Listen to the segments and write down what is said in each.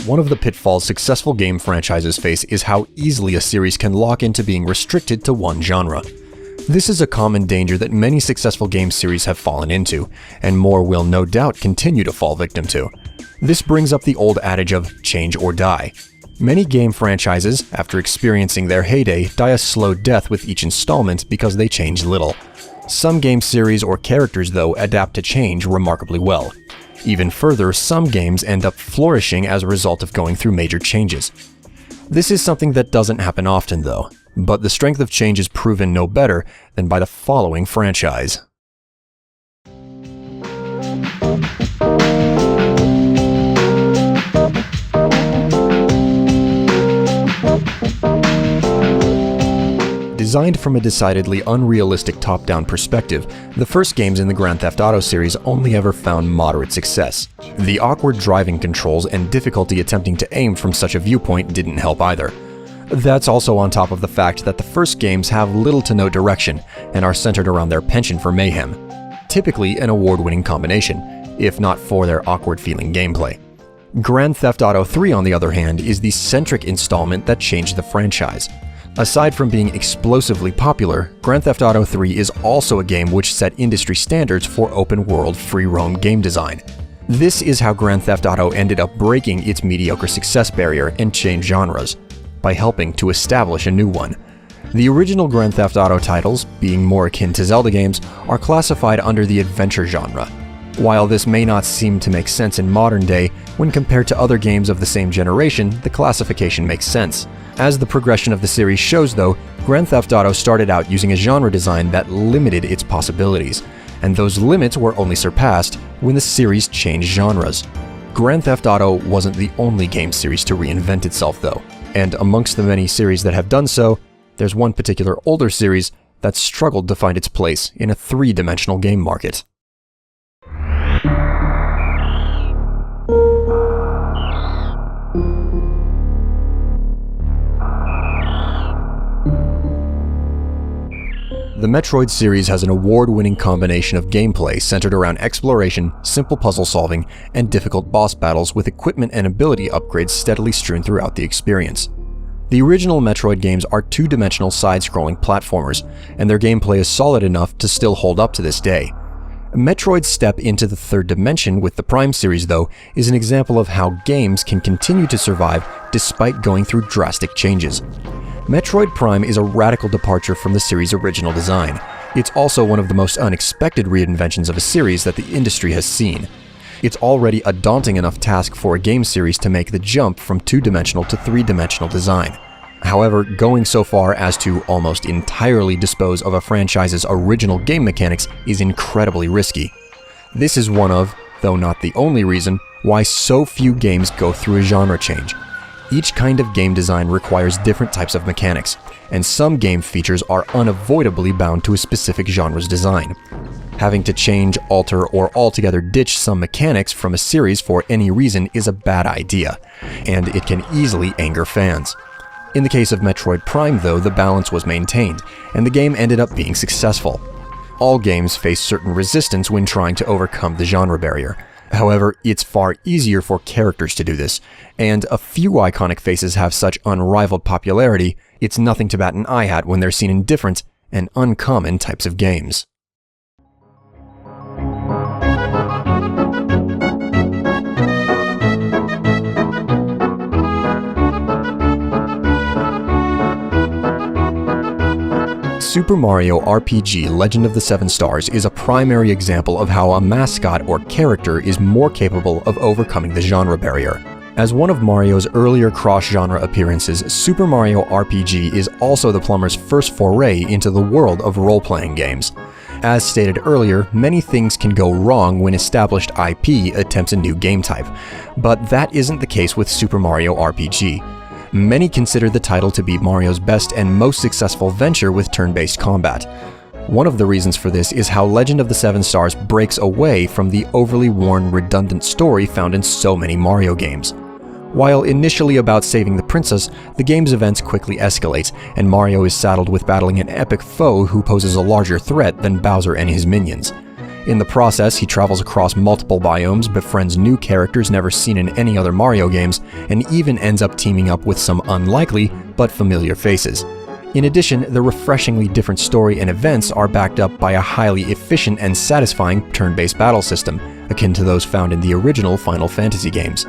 one of the pitfalls successful game franchises face is how easily a series can lock into being restricted to one genre. This is a common danger that many successful game series have fallen into, and more will no doubt continue to fall victim to. This brings up the old adage of change or die. Many game franchises, after experiencing their heyday, die a slow death with each installment because they change little. Some game series or characters, though, adapt to change remarkably well. Even further, some games end up flourishing as a result of going through major changes. This is something that doesn't happen often, though, but the strength of change is proven no better than by the following franchise. Designed from a decidedly unrealistic top-down perspective, the first games in the Grand Theft Auto series only ever found moderate success. The awkward driving controls and difficulty attempting to aim from such a viewpoint didn't help either. That's also on top of the fact that the first games have little to no direction and are centered around their penchant for mayhem. Typically an award-winning combination, if not for their awkward-feeling gameplay. Grand Theft Auto 3, on the other hand, is the centric installment that changed the franchise. Aside from being explosively popular, Grand Theft Auto 3 is also a game which set industry standards for open-world, free-roam game design. This is how Grand Theft Auto ended up breaking its mediocre success barrier and changed genres, by helping to establish a new one. The original Grand Theft Auto titles, being more akin to Zelda games, are classified under the adventure genre. While this may not seem to make sense in modern day, when compared to other games of the same generation, the classification makes sense. As the progression of the series shows, though, Grand Theft Auto started out using a genre design that limited its possibilities, and those limits were only surpassed when the series changed genres. Grand Theft Auto wasn't the only game series to reinvent itself, though, and amongst the many series that have done so, there's one particular older series that struggled to find its place in a three-dimensional game market. The Metroid series has an award-winning combination of gameplay centered around exploration, simple puzzle solving, and difficult boss battles with equipment and ability upgrades steadily strewn throughout the experience. The original Metroid games are two-dimensional side-scrolling platformers, and their gameplay is solid enough to still hold up to this day. Metroid's step into the third dimension with the Prime series, though, is an example of how games can continue to survive despite going through drastic changes. Metroid Prime is a radical departure from the series' original design. It's also one of the most unexpected reinventions of a series that the industry has seen. It's already a daunting enough task for a game series to make the jump from two-dimensional to three-dimensional design. However, going so far as to almost entirely dispose of a franchise's original game mechanics is incredibly risky. This is one of, though not the only reason, why so few games go through a genre change. Each kind of game design requires different types of mechanics, and some game features are unavoidably bound to a specific genre's design. Having to change, alter, or altogether ditch some mechanics from a series for any reason is a bad idea, and it can easily anger fans. In the case of Metroid Prime, though, the balance was maintained, and the game ended up being successful. All games face certain resistance when trying to overcome the genre barrier. However, it's far easier for characters to do this, and a few iconic faces have such unrivaled popularity, it's nothing to bat an eye at when they're seen in different and uncommon types of games. Super Mario RPG Legend of the Seven Stars is a primary example of how a mascot or character is more capable of overcoming the genre barrier. As one of Mario's earlier cross-genre appearances, Super Mario RPG is also the plumber's first foray into the world of role-playing games. As stated earlier, many things can go wrong when established IP attempts a new game type, but that isn't the case with Super Mario RPG. Many consider the title to be Mario's best and most successful venture with turn-based combat. One of the reasons for this is how Legend of the Seven Stars breaks away from the overly worn, redundant story found in so many Mario games. While initially about saving the princess, the game's events quickly escalate, and Mario is saddled with battling an epic foe who poses a larger threat than Bowser and his minions. In the process, he travels across multiple biomes, befriends new characters never seen in any other Mario games, and even ends up teaming up with some unlikely but familiar faces. In addition, the refreshingly different story and events are backed up by a highly efficient and satisfying turn-based battle system, akin to those found in the original Final Fantasy games.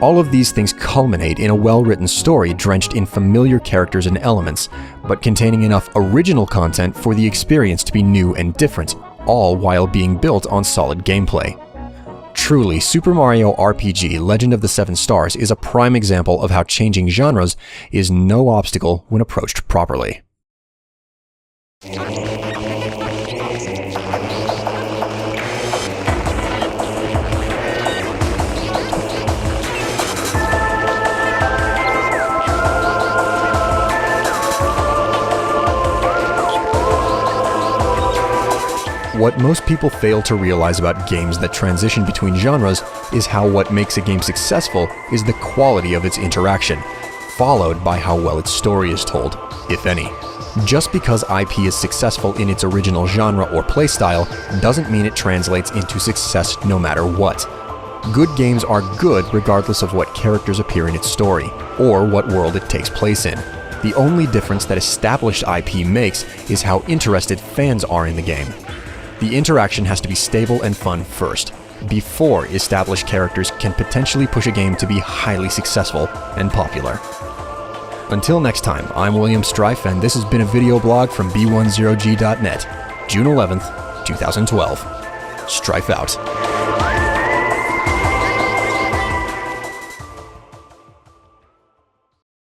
All of these things culminate in a well-written story drenched in familiar characters and elements, but containing enough original content for the experience to be new and different, all while being built on solid gameplay. Truly, Super Mario RPG Legend of the Seven Stars is a prime example of how changing genres is no obstacle when approached properly. What most people fail to realize about games that transition between genres is how what makes a game successful is the quality of its interaction, followed by how well its story is told, if any. Just because IP is successful in its original genre or playstyle doesn't mean it translates into success no matter what. Good games are good regardless of what characters appear in its story, or what world it takes place in. The only difference that established IP makes is how interested fans are in the game. The interaction has to be stable and fun first, before established characters can potentially push a game to be highly successful and popular. Until next time, I'm William Strife, and this has been a video blog from b10g.net, June 11th, 2012. Strife out.